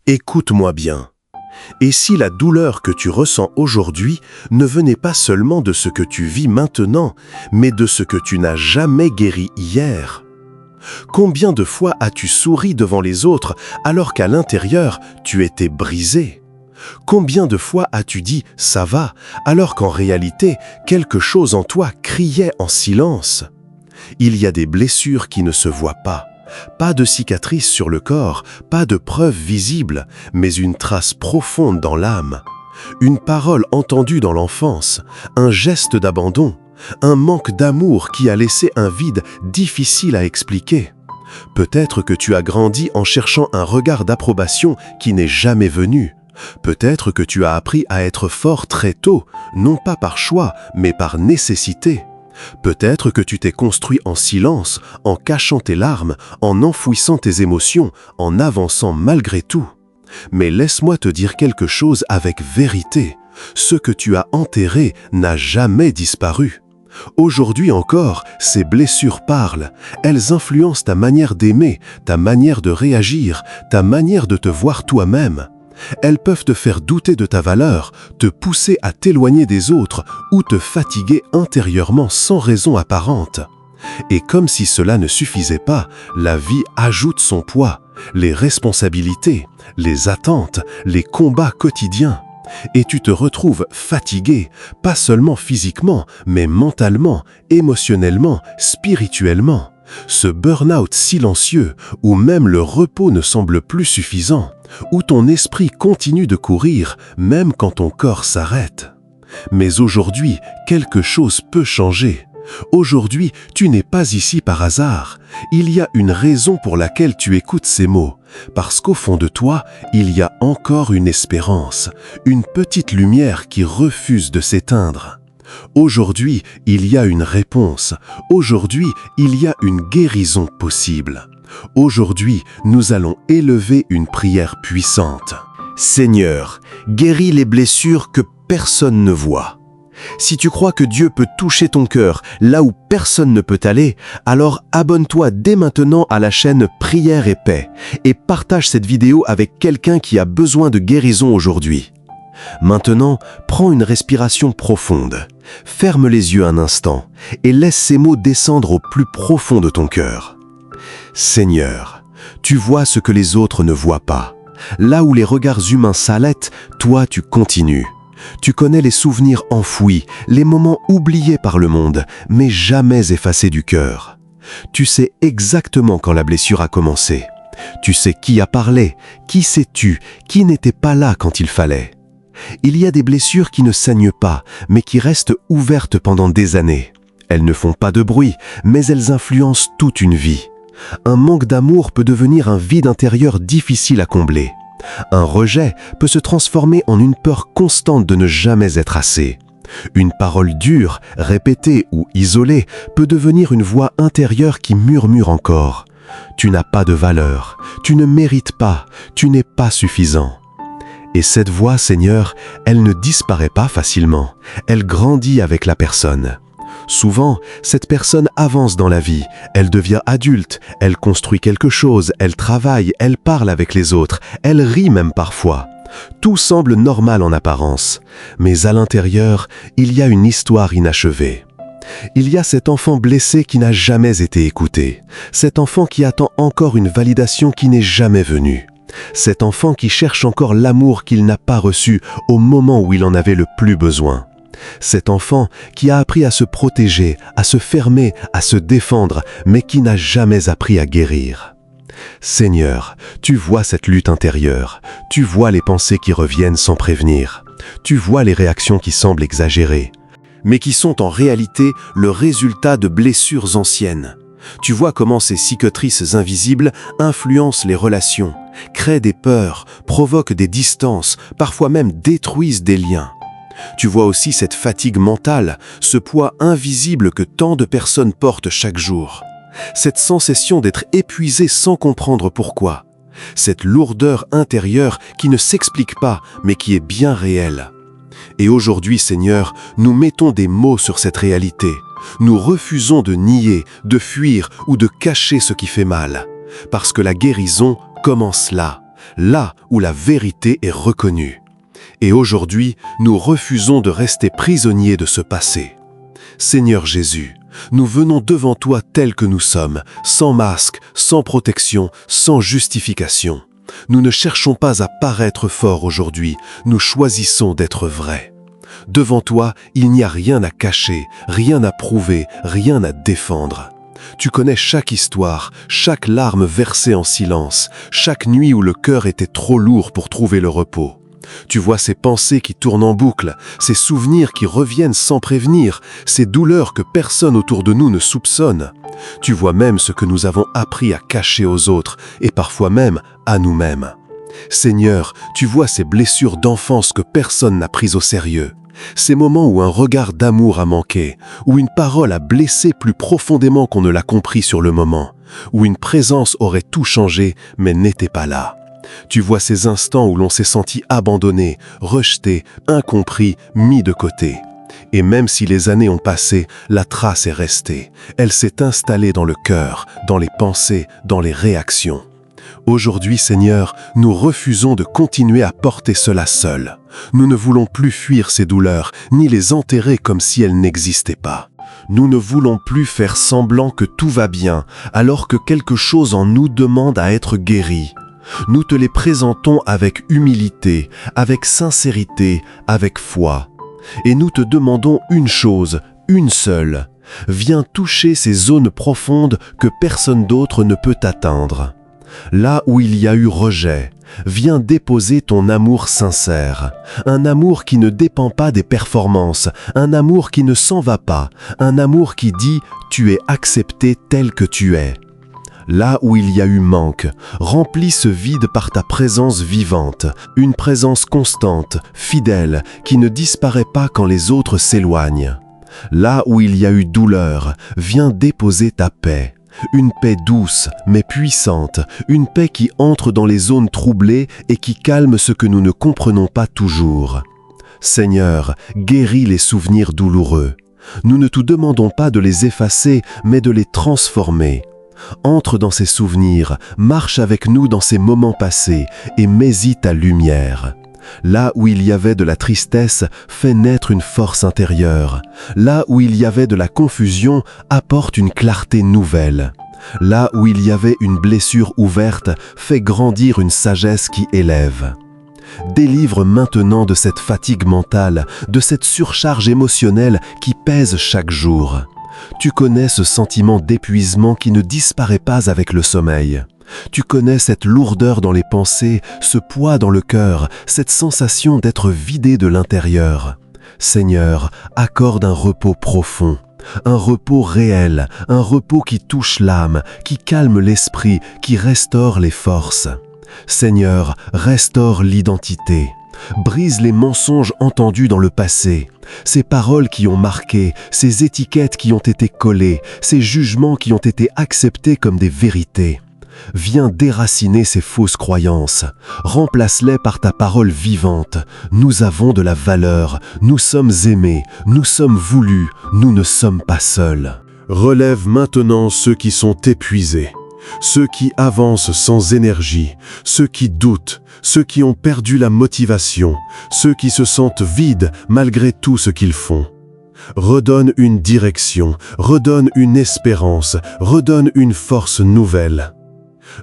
Écoute-moi bien. Et si la douleur que tu ressens aujourd'hui ne venait pas seulement de ce que tu vis maintenant, mais de ce que tu n'as jamais guéri hier? Combien de fois as-tu souri devant les autres alors qu'à l'intérieur, tu étais brisé? Combien de fois as-tu dit « ça va » alors qu'en réalité, quelque chose en toi criait en silence? Il y a des blessures qui ne se voient pas. Pas de cicatrices sur le corps, pas de preuves visibles, mais une trace profonde dans l'âme. Une parole entendue dans l'enfance, un geste d'abandon, un manque d'amour qui a laissé un vide difficile à expliquer. Peut-être que tu as grandi en cherchant un regard d'approbation qui n'est jamais venu. Peut-être que tu as appris à être fort très tôt, non pas par choix, mais par nécessité. Peut-être que tu t'es construit en silence, en cachant tes larmes, en enfouissant tes émotions, en avançant malgré tout. Mais laisse-moi te dire quelque chose avec vérité. Ce que tu as enterré n'a jamais disparu. Aujourd'hui encore, ces blessures parlent. Elles influencent ta manière d'aimer, ta manière de réagir, ta manière de te voir toi-même. Elles peuvent te faire douter de ta valeur, te pousser à t'éloigner des autres ou te fatiguer intérieurement sans raison apparente. Et comme si cela ne suffisait pas, la vie ajoute son poids, les responsabilités, les attentes, les combats quotidiens. Et tu te retrouves fatigué, pas seulement physiquement, mais mentalement, émotionnellement, spirituellement. Ce burn-out silencieux, où même le repos ne semble plus suffisant, où ton esprit continue de courir, même quand ton corps s'arrête. Mais aujourd'hui, quelque chose peut changer. Aujourd'hui, tu n'es pas ici par hasard. Il y a une raison pour laquelle tu écoutes ces mots. Parce qu'au fond de toi, il y a encore une espérance, une petite lumière qui refuse de s'éteindre. Aujourd'hui, il y a une réponse. Aujourd'hui, il y a une guérison possible. Aujourd'hui, nous allons élever une prière puissante. Seigneur, guéris les blessures que personne ne voit. Si tu crois que Dieu peut toucher ton cœur là où personne ne peut aller, alors abonne-toi dès maintenant à la chaîne Prière et Paix et partage cette vidéo avec quelqu'un qui a besoin de guérison aujourd'hui. Maintenant, prends une respiration profonde, ferme les yeux un instant et laisse ces mots descendre au plus profond de ton cœur. Seigneur, tu vois ce que les autres ne voient pas. Là où les regards humains s'arrêtent, toi tu continues. Tu connais les souvenirs enfouis, les moments oubliés par le monde, mais jamais effacés du cœur. Tu sais exactement quand la blessure a commencé. Tu sais qui a parlé, qui s'est tu, qui n'était pas là quand il fallait. Il y a des blessures qui ne saignent pas, mais qui restent ouvertes pendant des années. Elles ne font pas de bruit, mais elles influencent toute une vie. Un manque d'amour peut devenir un vide intérieur difficile à combler. Un rejet peut se transformer en une peur constante de ne jamais être assez. Une parole dure, répétée ou isolée peut devenir une voix intérieure qui murmure encore. Tu n'as pas de valeur, tu ne mérites pas, tu n'es pas suffisant. Et cette voix, Seigneur, elle ne disparaît pas facilement, elle grandit avec la personne. Souvent, cette personne avance dans la vie, elle devient adulte, elle construit quelque chose, elle travaille, elle parle avec les autres, elle rit même parfois. Tout semble normal en apparence, mais à l'intérieur, il y a une histoire inachevée. Il y a cet enfant blessé qui n'a jamais été écouté, cet enfant qui attend encore une validation qui n'est jamais venue. Cet enfant qui cherche encore l'amour qu'il n'a pas reçu au moment où il en avait le plus besoin. Cet enfant qui a appris à se protéger, à se fermer, à se défendre, mais qui n'a jamais appris à guérir. Seigneur, tu vois cette lutte intérieure, tu vois les pensées qui reviennent sans prévenir, tu vois les réactions qui semblent exagérées, mais qui sont en réalité le résultat de blessures anciennes. Tu vois comment ces cicatrices invisibles influencent les relations, créent des peurs, provoquent des distances, parfois même détruisent des liens. Tu vois aussi cette fatigue mentale, ce poids invisible que tant de personnes portent chaque jour. Cette sensation d'être épuisé sans comprendre pourquoi. Cette lourdeur intérieure qui ne s'explique pas, mais qui est bien réelle. Et aujourd'hui, Seigneur, nous mettons des mots sur cette réalité. Nous refusons de nier, de fuir ou de cacher ce qui fait mal. Parce que la guérison commence là. là où la vérité est reconnue. Et aujourd'hui, nous refusons de rester prisonniers de ce passé. Seigneur Jésus, nous venons devant toi tels que nous sommes, sans masque, sans protection, sans justification. Nous ne cherchons pas à paraître forts aujourd'hui, nous choisissons d'être vrais. Devant toi, il n'y a rien à cacher, rien à prouver, rien à défendre. Tu connais chaque histoire, chaque larme versée en silence, chaque nuit où le cœur était trop lourd pour trouver le repos. Tu vois ces pensées qui tournent en boucle, ces souvenirs qui reviennent sans prévenir, ces douleurs que personne autour de nous ne soupçonne. Tu vois même ce que nous avons appris à cacher aux autres, et parfois même à nous-mêmes. Seigneur, tu vois ces blessures d'enfance que personne n'a prises au sérieux. Ces moments où un regard d'amour a manqué, où une parole a blessé plus profondément qu'on ne l'a compris sur le moment, où une présence aurait tout changé mais n'était pas là. Tu vois ces instants où l'on s'est senti abandonné, rejeté, incompris, mis de côté. Et même si les années ont passé, la trace est restée. Elle s'est installée dans le cœur, dans les pensées, dans les réactions. Aujourd'hui, Seigneur, nous refusons de continuer à porter cela seul. Nous ne voulons plus fuir ces douleurs, ni les enterrer comme si elles n'existaient pas. Nous ne voulons plus faire semblant que tout va bien, alors que quelque chose en nous demande à être guéri. Nous te les présentons avec humilité, avec sincérité, avec foi. Et nous te demandons une chose, une seule. Viens toucher ces zones profondes que personne d'autre ne peut atteindre. Là où il y a eu rejet, viens déposer ton amour sincère. Un amour qui ne dépend pas des performances, un amour qui ne s'en va pas, un amour qui dit « tu es accepté tel que tu es ». Là où il y a eu manque, remplis ce vide par ta présence vivante, une présence constante, fidèle, qui ne disparaît pas quand les autres s'éloignent. Là où il y a eu douleur, viens déposer ta paix. Une paix douce, mais puissante, une paix qui entre dans les zones troublées et qui calme ce que nous ne comprenons pas toujours. Seigneur, guéris les souvenirs douloureux. Nous ne te demandons pas de les effacer, mais de les transformer. Entre dans ces souvenirs, marche avec nous dans ces moments passés et mets-y ta lumière. Là où il y avait de la tristesse, fais naître une force intérieure. Là où il y avait de la confusion, apporte une clarté nouvelle. Là où il y avait une blessure ouverte, fais grandir une sagesse qui élève. Délivre maintenant de cette fatigue mentale, de cette surcharge émotionnelle qui pèse chaque jour. Tu connais ce sentiment d'épuisement qui ne disparaît pas avec le sommeil. Tu connais cette lourdeur dans les pensées, ce poids dans le cœur, cette sensation d'être vidé de l'intérieur. Seigneur, accorde un repos profond, un repos réel, un repos qui touche l'âme, qui calme l'esprit, qui restaure les forces. Seigneur, restaure l'identité. Brise les mensonges entendus dans le passé, ces paroles qui ont marqué, ces étiquettes qui ont été collées, ces jugements qui ont été acceptés comme des vérités. Viens déraciner ces fausses croyances, remplace-les par ta parole vivante. Nous avons de la valeur, nous sommes aimés, nous sommes voulus, nous ne sommes pas seuls. Relève maintenant ceux qui sont épuisés, ceux qui avancent sans énergie, ceux qui doutent, ceux qui ont perdu la motivation, ceux qui se sentent vides malgré tout ce qu'ils font. Redonne une direction, redonne une espérance, redonne une force nouvelle.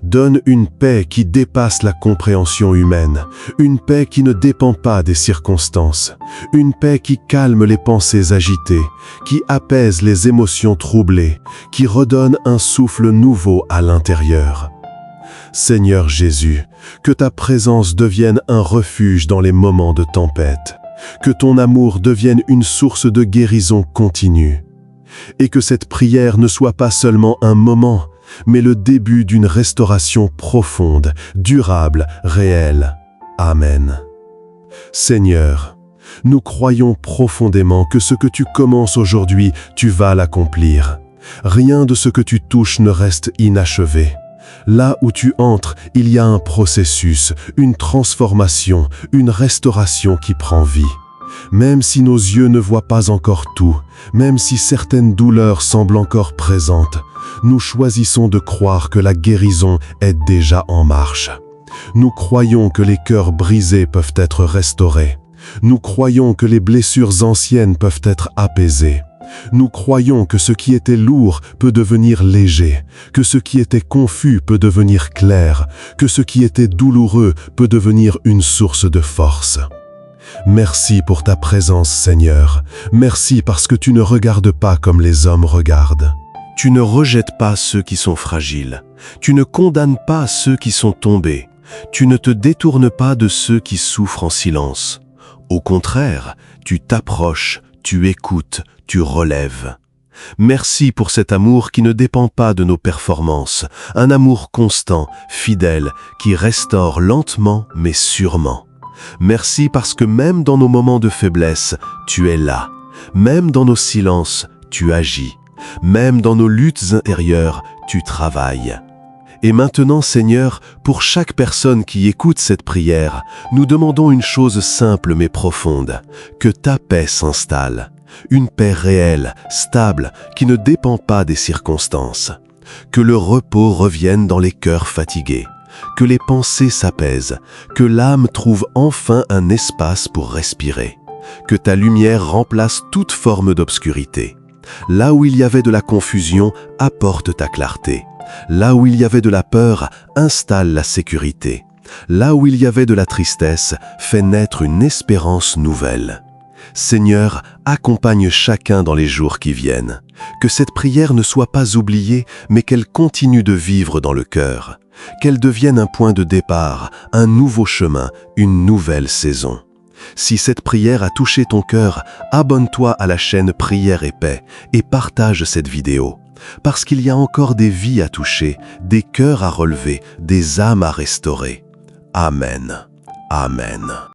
Donne une paix qui dépasse la compréhension humaine, une paix qui ne dépend pas des circonstances, une paix qui calme les pensées agitées, qui apaise les émotions troublées, qui redonne un souffle nouveau à l'intérieur. Seigneur Jésus, que ta présence devienne un refuge dans les moments de tempête, que ton amour devienne une source de guérison continue, et que cette prière ne soit pas seulement un moment, mais le début d'une restauration profonde, durable, réelle. Amen. Seigneur, nous croyons profondément que ce que tu commences aujourd'hui, tu vas l'accomplir. Rien de ce que tu touches ne reste inachevé. Là où tu entres, il y a un processus, une transformation, une restauration qui prend vie. Même si nos yeux ne voient pas encore tout, même si certaines douleurs semblent encore présentes, nous choisissons de croire que la guérison est déjà en marche. Nous croyons que les cœurs brisés peuvent être restaurés. Nous croyons que les blessures anciennes peuvent être apaisées. Nous croyons que ce qui était lourd peut devenir léger, que ce qui était confus peut devenir clair, que ce qui était douloureux peut devenir une source de force. Merci pour ta présence, Seigneur. Merci parce que tu ne regardes pas comme les hommes regardent. Tu ne rejettes pas ceux qui sont fragiles. Tu ne condamnes pas ceux qui sont tombés. Tu ne te détournes pas de ceux qui souffrent en silence. Au contraire, tu t'approches, tu écoutes, tu relèves. Merci pour cet amour qui ne dépend pas de nos performances, un amour constant, fidèle, qui restaure lentement mais sûrement. Merci parce que même dans nos moments de faiblesse, tu es là. Même dans nos silences, tu agis. Même dans nos luttes intérieures, tu travailles. Et maintenant, Seigneur, pour chaque personne qui écoute cette prière, nous demandons une chose simple mais profonde, que ta paix s'installe. Une paix réelle, stable, qui ne dépend pas des circonstances. Que le repos revienne dans les cœurs fatigués. Que les pensées s'apaisent. Que l'âme trouve enfin un espace pour respirer. Que ta lumière remplace toute forme d'obscurité. Là où il y avait de la confusion, apporte ta clarté. Là où il y avait de la peur, installe la sécurité. Là où il y avait de la tristesse, fais naître une espérance nouvelle. Seigneur, accompagne chacun dans les jours qui viennent. Que cette prière ne soit pas oubliée, mais qu'elle continue de vivre dans le cœur. Qu'elle devienne un point de départ, un nouveau chemin, une nouvelle saison. Si cette prière a touché ton cœur, abonne-toi à la chaîne Prière et Paix et partage cette vidéo. Parce qu'il y a encore des vies à toucher, des cœurs à relever, des âmes à restaurer. Amen. Amen.